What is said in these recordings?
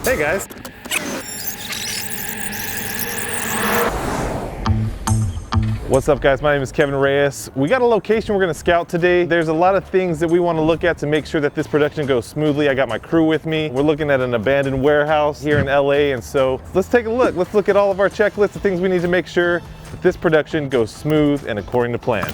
Hey guys. What's up guys, my name is Kevin Reyes. We got a location we're gonna scout today. There's a lot of things that we wanna look at to make sure that this production goes smoothly. I got my crew with me. We're looking at an abandoned warehouse here in LA, and so let's take a look. Let's look at all of our checklists of things we need to make sure that this production goes smooth and according to plan.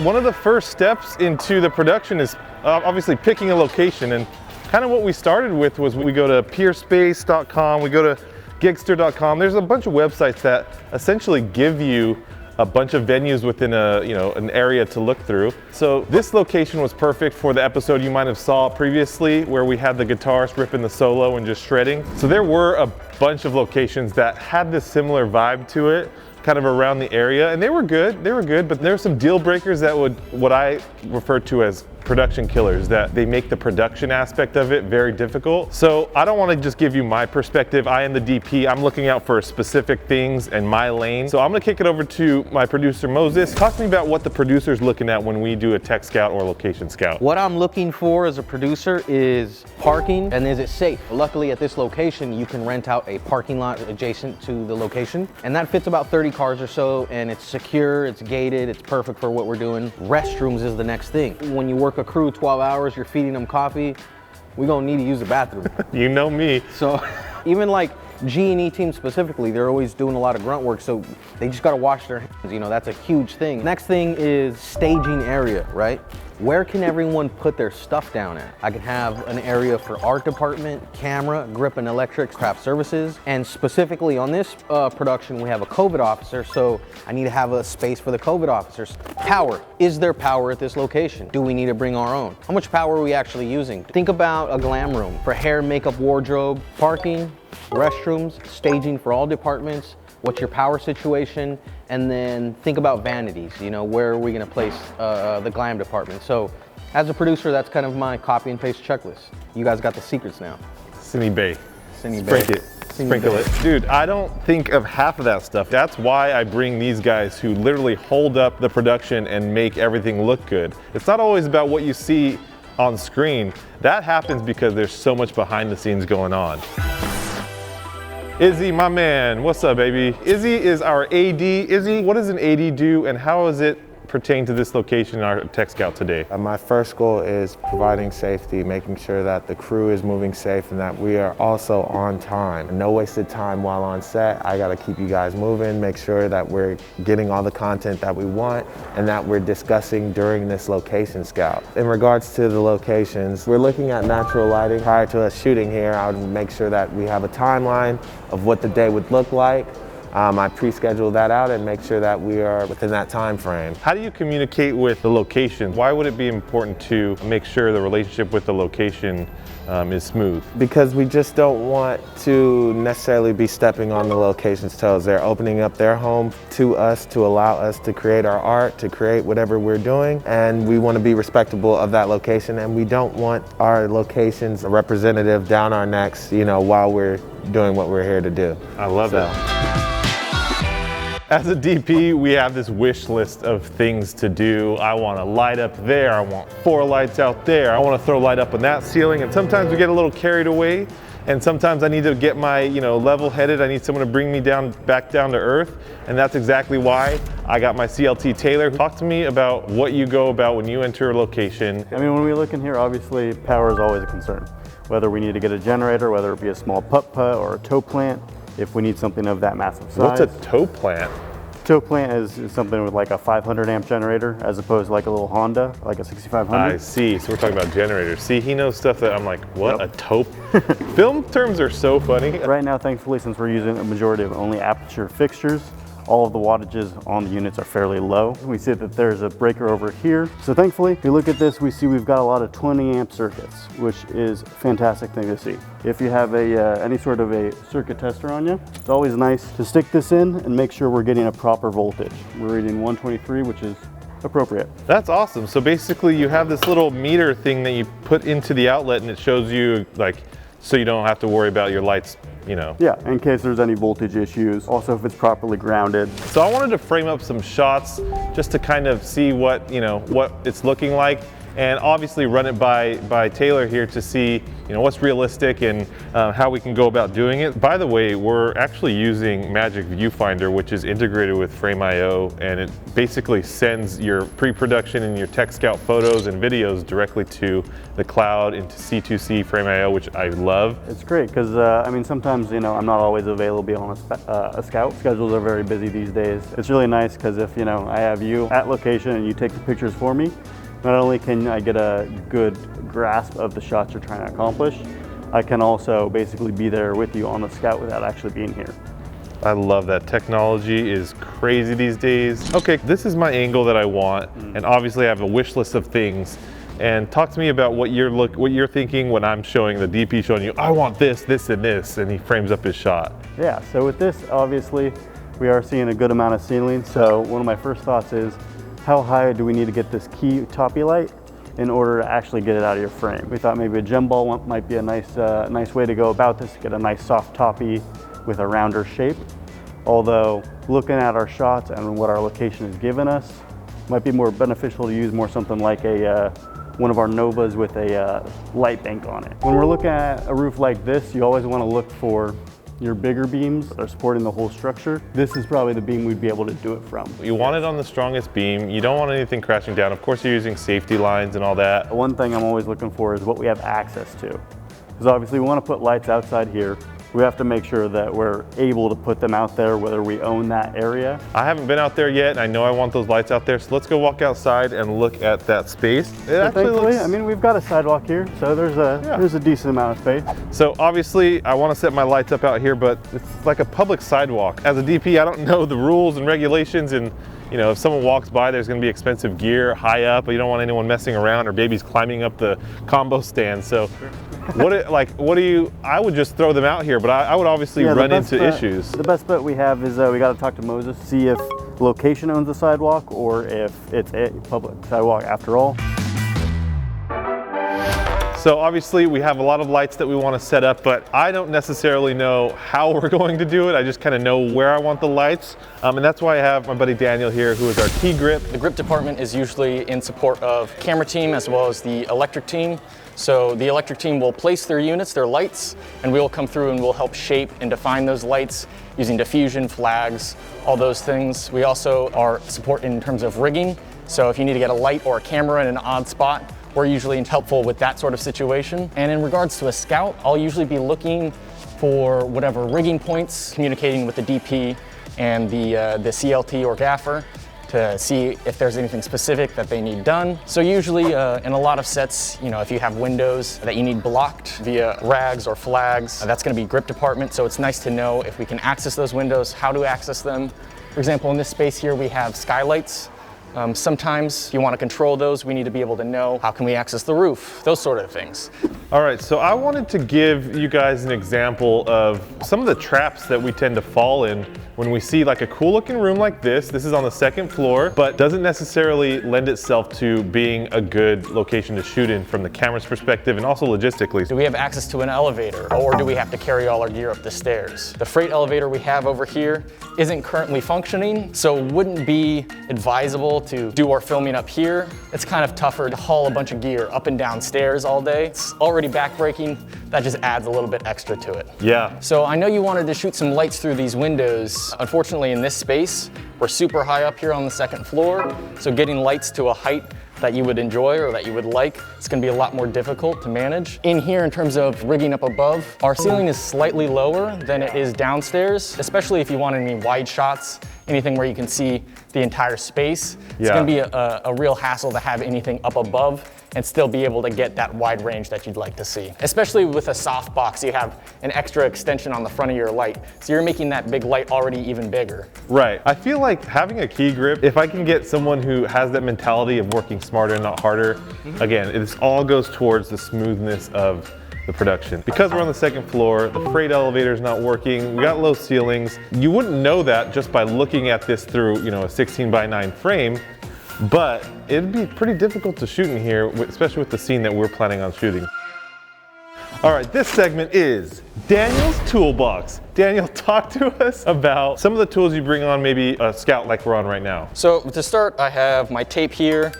One of the first steps into the production is obviously picking a location, and kind of what we started with was we go to peerspace.com, we go to gigster.com. There's a bunch of websites that essentially give you a bunch of venues within an area to look through. So this location was perfect for the episode you might have saw previously where we had the guitarist ripping the solo and just shredding. So there were a bunch of locations that had this similar vibe to it, kind of around the area, and they were good, but there were some deal breakers that would, what I refer to as production killers, that they make the production aspect of it very difficult. So I don't want to just give you my perspective. I am the DP. I'm looking out for specific things in my lane. So I'm going to kick it over to my producer, Moses. Talk to me about what the producer's looking at when we do a tech scout or location scout. What I'm looking for as a producer is parking, and is it safe? Luckily at this location, you can rent out a parking lot adjacent to the location, and that fits about 30 cars or so, and it's secure, it's gated, it's perfect for what we're doing. Restrooms is the next thing. When you work a crew 12 hours, you're feeding them coffee, we're gonna need to use the bathroom. You know me. So even like G&E team specifically, they're always doing a lot of grunt work, so they just gotta wash their hands, you know, that's a huge thing. Next thing is staging area, right? Where can everyone put their stuff down at? I can have an area for art department, camera, grip and electrics, craft services, and specifically on this production, we have a COVID officer, so I need to have a space for the COVID officers. Power. Is there power at this location? Do we need to bring our own? How much power are we actually using? Think about a glam room for hair, makeup, wardrobe, parking, restrooms, staging for all departments. What's your power situation? And then think about vanities, you know, where are we gonna place the glam department? So as a producer, that's kind of my copy and paste checklist. You guys got the secrets now. Cine Bay. Cine Bay. Sprinkle it. Dude, I don't think of half of that stuff. That's why I bring these guys who literally hold up the production and make everything look good. It's not always about what you see on screen. That happens because there's so much behind the scenes going on. Izzy, my man, what's up, baby? Izzy is our AD. Izzy, what does an AD do and how does it pertain to this location in our tech scout today? My first goal is providing safety, making sure that the crew is moving safe and that we are also on time. No wasted time while on set. I gotta keep you guys moving, make sure that we're getting all the content that we want and that we're discussing during this location scout. In regards to the locations, we're looking at natural lighting. Prior to us shooting here, I would make sure that we have a timeline of what the day would look like. I pre-schedule that out and make sure that we are within that time frame. How do you communicate with the location? Why would it be important to make sure the relationship with the location is smooth? Because we just don't want to necessarily be stepping on the location's toes. They're opening up their home to us to allow us to create our art, to create whatever we're doing, and we want to be respectable of that location, and we don't want our location's representative down our necks, you know, while we're doing what we're here to do. I love it. As a DP, we have this wish list of things to do. I want a light up there. I want 4 lights out there. I want to throw light up on that ceiling. And sometimes we get a little carried away. And sometimes I need to get my, level headed. I need someone to bring me back down to earth. And that's exactly why I got my CLT Taylor. Talk to me about what you go about when you enter a location. I mean, when we look in here, obviously power is always a concern. Whether we need to get a generator, whether it be a small putt-putt or a tow plant, if we need something of that massive size. What's a tow plant? Tow plant is something with like a 500 amp generator as opposed to like a little Honda, like a 6500. I see, so we're talking about generators. See, he knows stuff that I'm like, what, a tow? Film terms are so funny. Right now, thankfully, since we're using a majority of only Aputure fixtures, all of the wattages on the units are fairly low. We see that there's a breaker over here. So thankfully, if you look at this, we see we've got a lot of 20 amp circuits, which is a fantastic thing to see. If you have any sort of a circuit tester on you, it's always nice to stick this in and make sure we're getting a proper voltage. We're reading 123, which is appropriate. That's awesome. So basically you have this little meter thing that you put into the outlet and it shows you so you don't have to worry about your lights, Yeah, in case there's any voltage issues. Also, if it's properly grounded. So I wanted to frame up some shots just to kind of see what it's looking like. and obviously run it by Taylor here to see, you know, what's realistic and how we can go about doing it. By the way, we're actually using Magic Viewfinder, which is integrated with Frame.io, and it basically sends your pre-production and your Tech Scout photos and videos directly to the cloud into C2C Frame.io, which I love. It's great because I mean, sometimes, you know, I'm not always available on a scout. Schedules are very busy these days. It's really nice because if, you know, I have you at location and you take the pictures for me, not only can I get a good grasp of the shots you're trying to accomplish, I can also basically be there with you on the scout without actually being here. I love that. Technology is crazy these days. Okay, this is my angle that I want, and obviously I have a wish list of things. And talk to me about what you're thinking when I'm showing the DP showing you, I want this, this, and this, and he frames up his shot. Yeah, so with this, obviously, we are seeing a good amount of ceiling. So one of my first thoughts is, how high do we need to get this key toppy light in order to actually get it out of your frame? We thought maybe a gem ball might be a nice way to go about this, get a nice soft toppy with a rounder shape. Although looking at our shots and what our location has given us, might be more beneficial to use more something like one of our Novas with a light bank on it. When we're looking at a roof like this, you always want to look for your bigger beams that are supporting the whole structure. This is probably the beam we'd be able to do it from. You want it on the strongest beam. You don't want anything crashing down. Of course, you're using safety lines and all that. One thing I'm always looking for is what we have access to. Because obviously we want to put lights outside here. We have to make sure that we're able to put them out there, whether we own that area. I haven't been out there yet, and I know I want those lights out there, so let's go walk outside and look at that space. Thankfully, I mean, we've got a sidewalk here, so there's a decent amount of space. So obviously, I want to set my lights up out here, but it's like a public sidewalk. As a DP, I don't know the rules and regulations, and you know, if someone walks by, there's going to be expensive gear high up, but you don't want anyone messing around or babies climbing up the combo stand. So I would just throw them out here, but I would obviously run into issues. The best bet we have is we got to talk to Moses, see if location owns the sidewalk or if it's a public sidewalk after all. So obviously we have a lot of lights that we want to set up, but I don't necessarily know how we're going to do it. I just kind of know where I want the lights. And that's why I have my buddy Daniel here, who is our key grip. The grip department is usually in support of camera team as well as the electric team. So the electric team will place their units, their lights, and we will come through and we'll help shape and define those lights using diffusion, flags, all those things. We also are support in terms of rigging. So if you need to get a light or a camera in an odd spot, we're usually helpful with that sort of situation. And in regards to a scout, I'll usually be looking for whatever rigging points, communicating with the DP and the CLT or Gaffer to see if there's anything specific that they need done. So usually in a lot of sets, you know, if you have windows that you need blocked via rags or flags, that's gonna be grip department. So it's nice to know if we can access those windows, how to access them. For example, in this space here, we have skylights. Sometimes you want to control those. We need to be able to know how can we access the roof, those sort of things. All right, so I wanted to give you guys an example of some of the traps that we tend to fall in when we see like a cool looking room like this. This is on the second floor, but doesn't necessarily lend itself to being a good location to shoot in from the camera's perspective and also logistically. Do we have access to an elevator, or do we have to carry all our gear up the stairs? The freight elevator we have over here isn't currently functioning, so wouldn't be advisable to do our filming up here. It's kind of tougher to haul a bunch of gear up and down stairs all day. It's already backbreaking. That just adds a little bit extra to it. Yeah. So I know you wanted to shoot some lights through these windows. Unfortunately, in this space, we're super high up here on the second floor. So getting lights to a height that you would enjoy or that you would like, it's gonna be a lot more difficult to manage. In here, in terms of rigging up above, our ceiling is slightly lower than it is downstairs, especially if you want any wide shots, anything where you can see the entire space. It's gonna be a real hassle to have anything up above and still be able to get that wide range that you'd like to see. Especially with a soft box, you have an extra extension on the front of your light. So you're making that big light already even bigger. Right. I feel like having a key grip, if I can get someone who has that mentality of working smarter and not harder, again, it all goes towards the smoothness of the production. Because we're on the second floor, the freight elevator is not working, we got low ceilings. You wouldn't know that just by looking at this through, you know, a 16:9 frame, but it'd be pretty difficult to shoot in here, especially with the scene that we're planning on shooting. All right, this segment is Daniel's Toolbox. Daniel, talk to us about some of the tools you bring on maybe a scout like we're on right now. So to start, I have my tape here.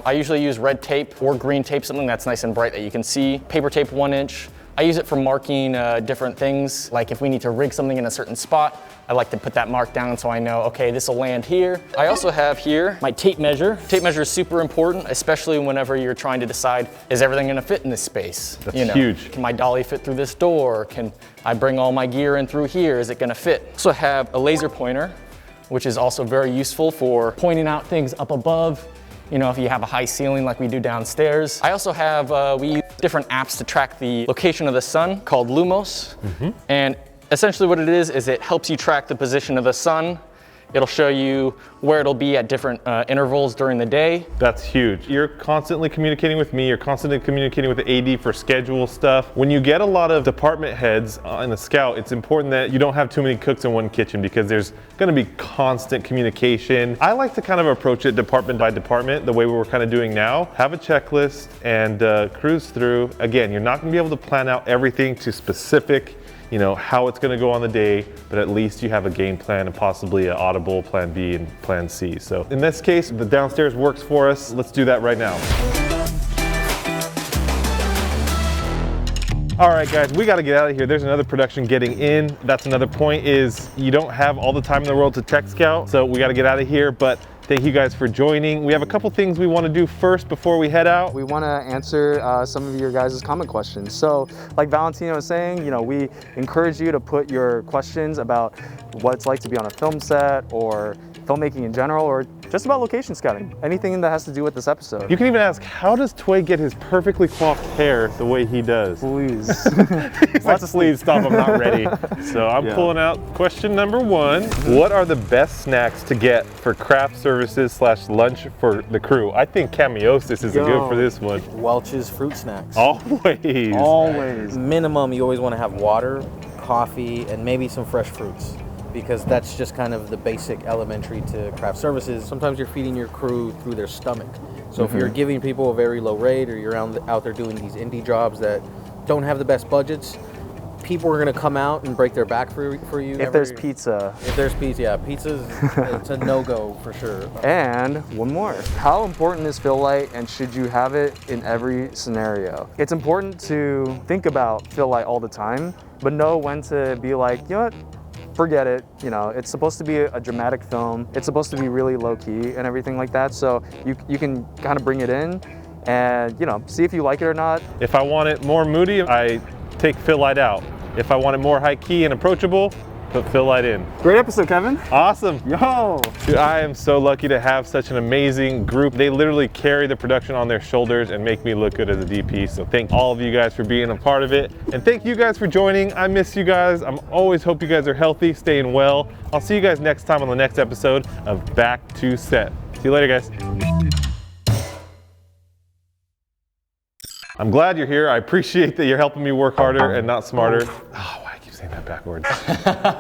I usually use red tape or green tape, something that's nice and bright that you can see. Paper tape 1 inch. I use it for marking different things, like if we need to rig something in a certain spot, I like to put that mark down so I know, okay, this will land here. I also have here my tape measure. Tape measure is super important, especially whenever you're trying to decide, is everything gonna fit in this space? That's huge. Can my dolly fit through this door? Can I bring all my gear in through here? Is it gonna fit? Also have a laser pointer, which is also very useful for pointing out things up above. You know, if you have a high ceiling like we do downstairs. I also have, we use different apps to track the location of the sun called Lumos. And essentially what it is it helps you track the position of the sun. It'll show you where it'll be at different intervals during the day. That's huge. You're constantly communicating with me, you're constantly communicating with the AD for schedule stuff. When you get a lot of department heads in a scout, it's important that you don't have too many cooks in one kitchen because there's gonna be constant communication. I like to kind of approach it department by department, the way we're kind of doing now. Have a checklist and cruise through. Again, you're not gonna be able to plan out everything to specific, you know, how it's gonna go on the day, but at least you have a game plan and possibly an audible plan B and plan C. So in this case, the downstairs works for us. Let's do that right now. All right, guys, we got to get out of here. There's another production getting in. That's another point, is you don't have all the time in the world to tech scout, so we got to get out of here. But thank you guys for joining. We have a couple things we want to do first before we head out. We want to answer some of your guys' comment questions. So like Valentino was saying, you know, we encourage you to put your questions about what it's like to be on a film set or filmmaking in general, or just about location scouting, anything that has to do with this episode. You can even ask, how does Tue get his perfectly coiffed hair the way he does? Please. He's like, please stop, I'm not ready. So I'm pulling out question number 1. What are the best snacks to get for craft services / lunch for the crew? I think Cameosis is good for this one. Welch's fruit snacks. Always. Always. Minimum, you always want to have water, coffee, and maybe some fresh fruits, because that's just kind of the basic elementary to craft services. Sometimes you're feeding your crew through their stomach. So if you're giving people a very low rate, or you're out there doing these indie jobs that don't have the best budgets, people are gonna come out and break their back for you. If there's pizza. If there's pizza, yeah, pizza's it's a no-go for sure. And one more. How important is fill light, and should you have it in every scenario? It's important to think about fill light all the time, but know when to be like, you know what? Forget it. You know, it's supposed to be a dramatic film. It's supposed to be really low key and everything like that. So you can kind of bring it in and, you know, see if you like it or not. If I want it more moody, I take fill light out. If I want it more high key and approachable, put fill light in. Great episode, Kevin. Awesome. Yo. Dude, I am so lucky to have such an amazing group. They literally carry the production on their shoulders and make me look good as a DP. So thank all of you guys for being a part of it. And thank you guys for joining. I miss you guys. I'm always hope you guys are healthy, staying well. I'll see you guys next time on the next episode of Back to Set. See you later, guys. I'm glad you're here. I appreciate that you're helping me work harder and not smarter. Oh, why I keep saying that backwards.